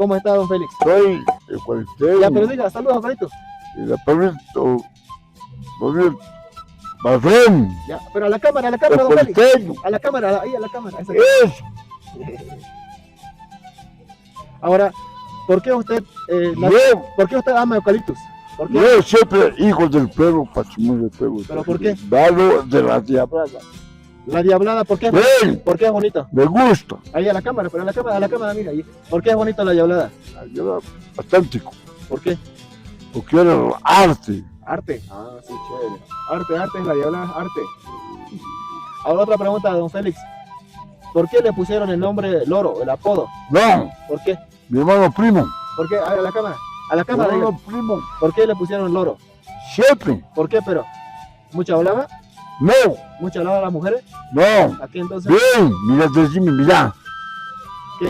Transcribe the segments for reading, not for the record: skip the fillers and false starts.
¿Cómo está, don Félix? Soy eucalipteño. Ya, pero diga, saludos, Juanito. Y la perrito, marrón. Ya, pero a la cámara, don Félix. Eucalipteño. A la cámara, ahí a la cámara. Esa. Eso. Ahora, ¿por qué usted, Yo, ¿por qué usted ama eucaliptus? ¿Por qué? yo siempre hijo del pueblo, patrimonio del pueblo. ¿Pero por qué? Valo de la diablada. La diablada, ¿por qué? Ven, ¿Por qué es bonito? me gusta. Ahí a la cámara, pero a la cámara, mira. Ahí. ¿Por qué es bonito la diablada? Yo era auténtico, ¿Por qué? porque era arte. Arte. Ah, sí, chévere. Arte es la diablada, arte. Ahora otra pregunta, don Félix. ¿Por qué le pusieron el nombre Loro, el apodo? No, ¿Por qué? mi hermano primo. ¿Por qué? A ver, a la cámara. A la Mi cámara, diga. hermano primo. ¿Por qué le pusieron Loro? Siempre. ¿Por qué, pero? ¿Mucha hablaba? No, ¿Mucha hablaba las mujeres? no. Aquí entonces, Bien, mira, decime, mira.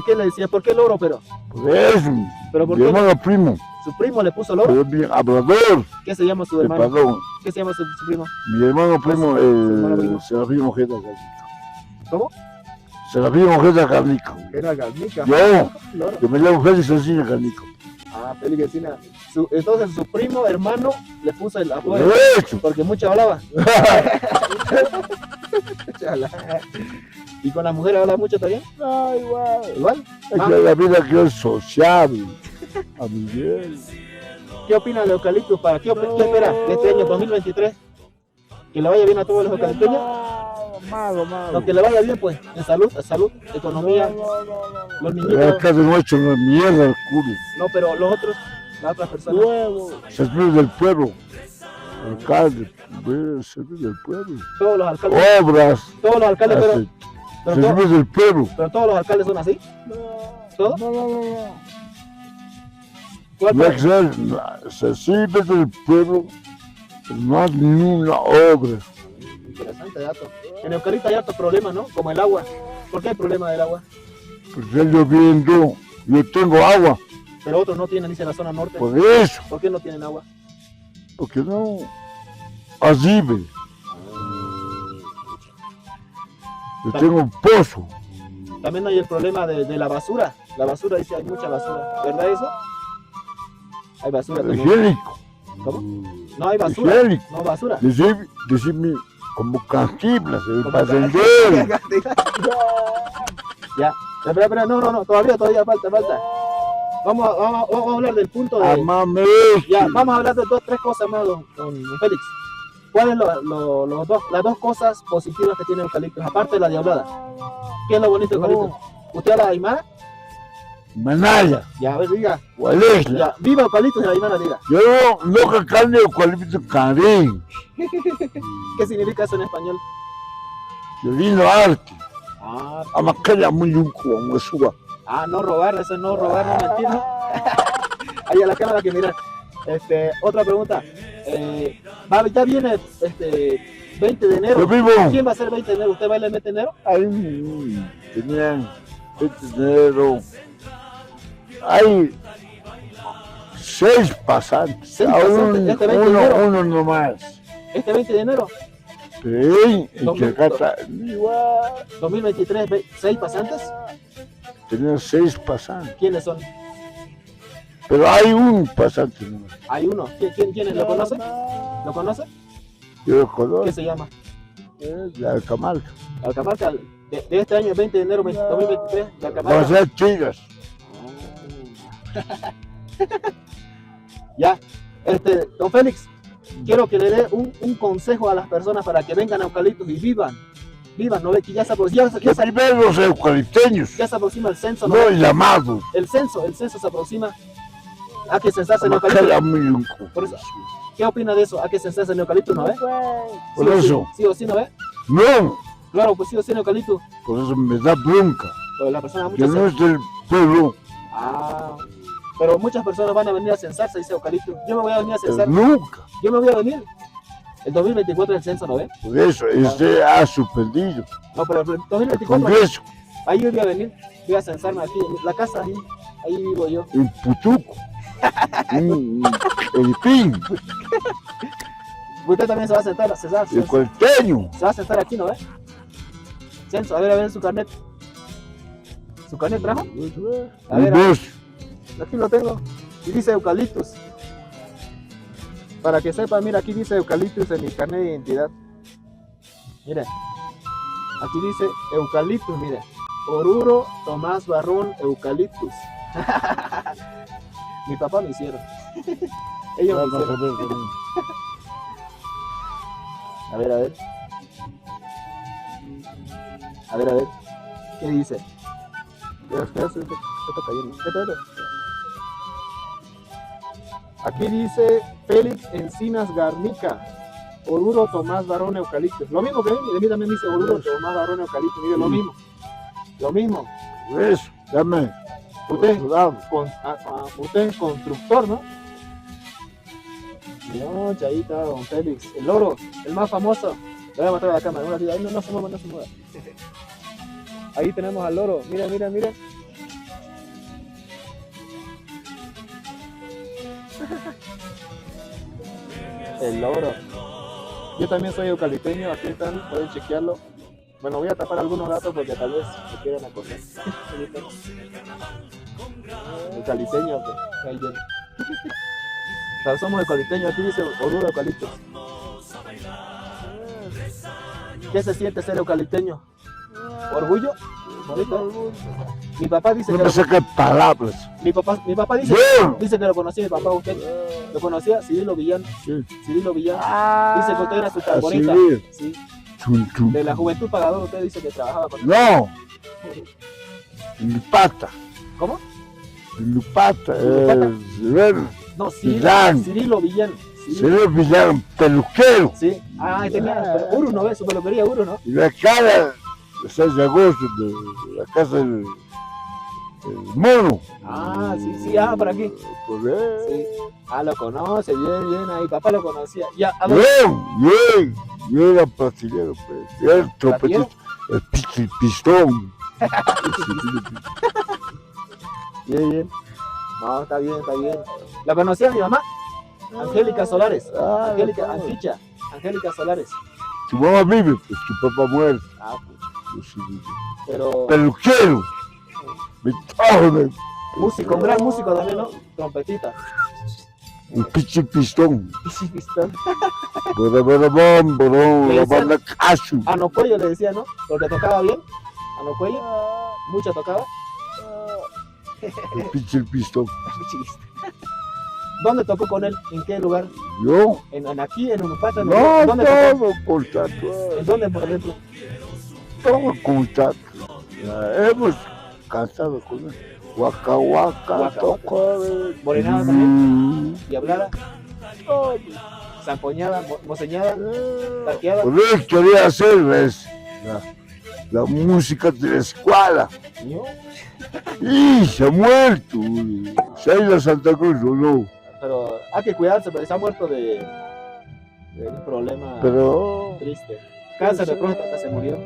¿qué le decía? ¿Por qué Loro, pero? Por eso, ¿Pero por mi qué? hermano primo. ¿Su primo le puso Loro? Pero bien hablador. ¿Qué se llama su El hermano? padrón. ¿Qué se llama su primo? Mi hermano primo, hermano primo. Serafín Ojeda Garnica. ¿Cómo? Serafín Ojeda Garnica. Era Garnica. Yo, Loro. que me llamo Félix Encina Garnica. Ah, Félix Encina. Entonces su primo, hermano, le puso el apodo. Por eso. Porque mucho hablaba. Chala. ¿Y con las mujeres habla mucho también? No, igual. ¿Igual? Es que la vida que es sociable. A Miguel. ¿Qué opina del eucaliptus? ¿Qué espera de este año 2023? ¿Que le vaya bien a todos los eucalipteños? Malo. No, que le vaya bien, pues, en salud, economía, los niñitos. Acá de nuestro no es mierda el culo. No, pero los otros, las otras personas. Servir del pueblo. Alcalde, servir del pueblo. Todos los alcaldes, Obras. pero, Servir del pueblo. pero todos los alcaldes son así. ¿Todos? No. ¿Cuál No fue? hay que se sirve del pueblo, pero no hay ni una obra. Interesante dato. En Eucalipto hay hartos problemas, ¿no? Como el agua. ¿Por qué hay problema del agua? Porque está lloviendo, yo tengo agua, Pero otros no tienen, dice la zona norte. por eso, ¿Por qué no tienen agua? porque no, así ve. Yo tengo un pozo, También hay el problema de la basura. La basura, dice, hay mucha basura. ¿Verdad eso? Hay basura también. higiénico, ¿Cómo? No hay basura. higiénico. No basura. Decirme como cantinflas, el Como pasendero. Ya. Espera, no, todavía falta. Vamos a hablar del punto de... Amame. Ya, vamos a hablar de tres cosas más, don Félix. ¿Cuáles son las dos cosas positivas que tiene Eucaliptus, aparte de la diablada? ¿Qué es lo bonito de Eucaliptus? ¿Usted habla de Aymara? Manaya, Ya, a ver, diga. Gualesla. Ya, viva Eucaliptus de la Aymara, diga. Yo no carne eucalipto carín, ¿Qué significa eso en español? violino arte, Ah, amacala muy un como suba. no robar, eso es no robar, no mentir, ¿no? Ahí a la cámara que mirar. Otra pregunta. Ya viene 20 de enero. Yo vivo. ¿Quién va a ser 20 de enero? ¿Usted baila el 20 de enero? Ahí tenían dinero. Hay 6 pasantes. Seis pasantes, este 20 de enero. Uno nomás. ¿Este 20 de enero? Sí, y Dos que mil- acá está igual. 2023, 6 pasantes. Tenían 6 pasantes. ¿Quiénes son? Pero hay un pasante nomás. Hay uno. ¿Quién es? ¿Lo conoce? ¿Lo conoce? Yo lo ¿Qué conozco. se llama? Es la Camarga. Alcamarca. De este año, 20 de enero 2023, de Va a Alcamarca. ser chicas. Ya. Don Félix, quiero que le dé un consejo a las personas para que vengan a Eucaliptus y vivan. Vivan, ¿no ve? Que ya se aproxima, Que primero los eucalipteños, ya se aproxima el censo, ¿no no ve? llamados. El censo se aproxima. Hay que censarse en Amacala Eucaliptus. muy un Por eso, ¿qué opina de eso? Hay que censarse en Eucaliptus, ¿no ve? Por Sí o sí, eso. sí o sí, ¿no ve? No, Claro, pues sí o sí en Eucaliptus. por eso me da bronca. Pero la persona Que muchas no es del pueblo, pero muchas personas van a venir a censarse, dice Eucaliptus. Yo me voy a venir a censar. nunca. Yo me voy a venir. El 2024 es el censo, ¿no ve? Por eso, ha suspendido. No, pero el El 2024, Congreso, ahí yo voy a venir. Voy a censarme aquí, en la casa, ahí vivo yo. en Putuco, en Elipín, Usted también se va a sentar, en Cuarteño. se va a sentar aquí, ¿no ve? Censo, a ver su carnet. ¿Su carnet trajo? A Y ver, vos, aquí lo tengo. Y dice eucaliptus. Para que sepan, mira, aquí dice eucaliptus en mi carnet de identidad. Mire, aquí dice eucaliptus, mire. Oruro Tomás Barrón Eucaliptus. Mi papá me hicieron. Ellos me Vamos a hicieron. ver, A ver, a ver. A ver, a ver. ¿Qué dice? Espera, se está cayendo. Espera. Aquí dice Félix Encinas Garnica. Oruro Tomás Barrón Eucaliptus. Lo mismo que a mí también dice Oruro Tomás Barrón Eucaliptus. Mire, lo mismo. Lo mismo. Eso, llame. Usted, Cuidado. usted es constructor, ¿no? No, Chaita, don Félix. El loro, el más famoso. Le voy a matar a la cámara. Ahora sí, ahí no se mueva, no se mueva. Ahí tenemos al loro. Mira, mira, mira. El loro. Yo también soy eucalipteño. Aquí están, pueden chequearlo. Bueno, voy a tapar algunos datos porque tal vez me quieran acosar. Eucalipteño, que ahí viene. Pero somos eucalipteños, aquí dice Oruro Eucaliptus. ¿Qué se siente ser eucalipteño? ¿Orgullo? ¿Bonito? Mi papá dice No que me saques palabras. mi papá dice, Bien. dice que lo conocía mi papá, usted lo conocía, Cirilo Villán. Sí. Cirilo Villán. Dice que usted era su Así tamborita. bien. Sí. Chum, chum. De la Juventud Pagador, usted dice que trabajaba con él. No. En mi pata. ¿Cómo? En mi pata. ¿En tu pata? Bueno, No, Cirilo, Villán. Cirilo Villán. se le Villán, peluquero. Sí. Ah, tenía Uru, ¿no ves? Su peluquería Uru, ¿no? Y la cara, el 6 de agosto, de la casa del mono. Ah, sí, por aquí. Por él. Sí. Ah, lo conoce, bien, ahí. Papá lo conocía. Ya, a ver. Bien. Yo era platilero, pues. Yo era el trompetista, el pistón. Bien. No, está bien. ¿La conocía mi mamá? Angélica Solares. Angélica Solares. Tu mamá vive, pues tu papá muere. Ah, pucha. Yo sí, Pero peluquero. Me trajo de músico, un gran músico también, ¿no? Trompetita. un pinche pistón. Sí, pistón. Borón, Le la decían- banda cacho. Ano Cuello le decía, ¿no? Porque tocaba bien. Ano Cuello. Mucho tocaba. El pinche pistón. ¿Dónde tocó con él? ¿En qué lugar? Yo, ¿En aquí, en Unupata? no, ¿Dónde tocó? todo por tanto. ¿En dónde, por ejemplo? Todo con tanto. Ya hemos cansado con él. Waka Waka, tocó. Morenada también. Diablada, zampoñada, moseñada, taqueada. Por él quería hacer, ¿ves? La música de la escuela. ¿No? Y se ha muerto. Se ha ido a Santa Cruz, ¿o no? Pero hay que cuidarse, porque se ha muerto de un problema Pero triste. Cáncer de próstata se murió.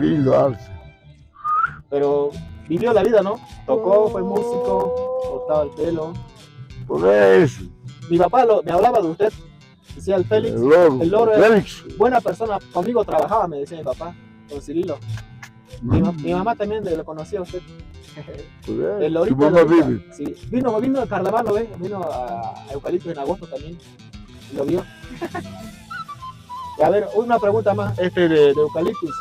lindo arte. Pero vivió la vida, ¿no? Tocó, fue músico, cortaba el pelo. Por eso. Mi papá me hablaba de usted. Decía el Félix, El el loro Félix. buena persona, conmigo trabajaba, me decía mi papá, con Cirilo. Mi mamá también lo conocía a usted. Por eso. El Tu lorito, mamá el lorito. vive. Sí. Vino al carnaval, ¿lo ves? Vino a Eucaliptus en agosto también. Lo vio. Y a ver, una pregunta más de Eucaliptus.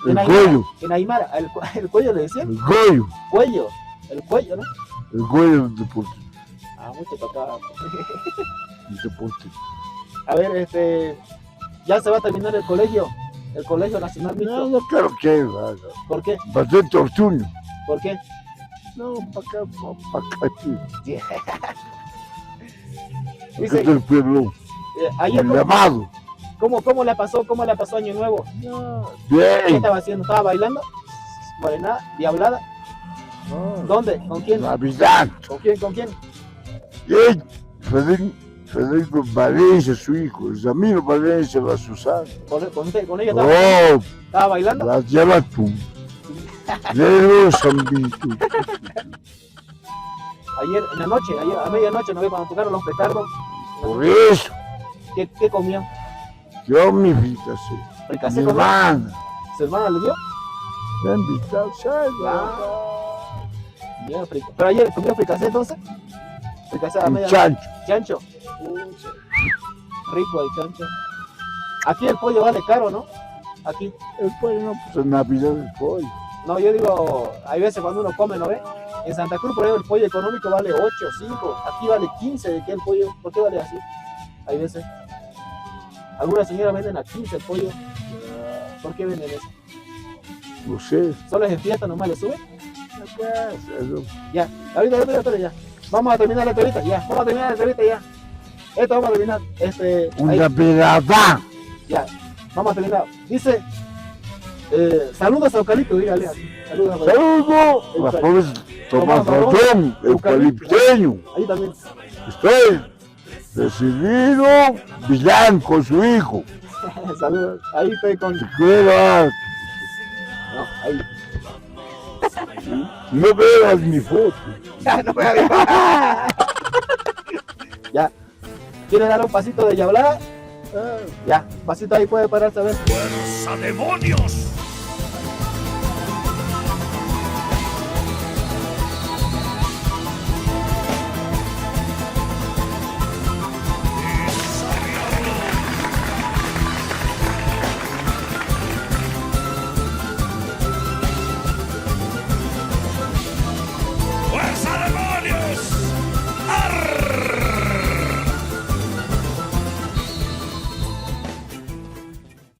El cuello. En Aymara, el cuello le decían. El cuello. Cuello. El cuello, ¿no? El cuello del deporte. Ah, mucho tocaba. El deporte. A ver, ya se va a terminar el colegio nacional mixto. No quiero que vaya. ¿Por qué? Bastante oportuno. ¿Por qué? No, para acá, para acá. Dice, Acá del pueblo. ayer, El llamado. ¿cómo le pasó Año Nuevo? ¿Qué Bien. estaba haciendo? ¿Estaba bailando? ¿Morenada? ¿Diablada? ¿Dónde? ¿Con quién? Navidad. ¿Con quién? ¿Con quién? Y Federico Valencia, su hijo. El Ramiro Valencia, la Susana. ¿Con ella estaba? Oh, ¿Estaba bailando? la lleva tú. Lelo Zambito. Ayer, en la noche, ayer a medianoche, ¿no ve? Cuando tocaron los petardos. Por eso, ¿Qué comió? yo mi vida, sí. ¿Fricasé Mi comió? hermana. ¿Su hermana le dio? Me ha invitado, ¿sabes? Bien, pero ayer comió fricasé entonces. Fricasé a Un media. chancho. Chancho. Pucha, rico el chancho. Aquí el pollo vale caro, ¿no? Aquí. El pollo no, pues en Navidad el pollo. No, yo digo, hay veces cuando uno come, ¿no ve? En Santa Cruz, por ejemplo, el pollo económico vale 8, 5. Aquí vale 15 de que el pollo. ¿Por qué vale así? Hay veces. Algunas señoras venden a 15 el pollo. ¿Por qué venden eso? No sé. Solo es en fiesta nomás le suben. Eso. Ya, ahorita ya. Vamos a terminar la entrevista, ya. Vamos a terminar la entrevista, ya. Esto vamos a terminar. Ahí, Una pedada. ya. Vamos a terminar. Dice, saludos a Eucalipto, dígale así. Saludos a Eucalipto. Saludos. Las pobres Tomás Ratón, eucalipteño. Ahí también. Estoy decidido Villán con su hijo. Saludos. Ahí estoy con. Te quiero. No, ahí. No veas mi foto. Ya, no me hagas. Ya. ¿Quiere dar un pasito de Yablá? Ya, pasito ahí puede pararse a ver. ¡Fuerza, demonios!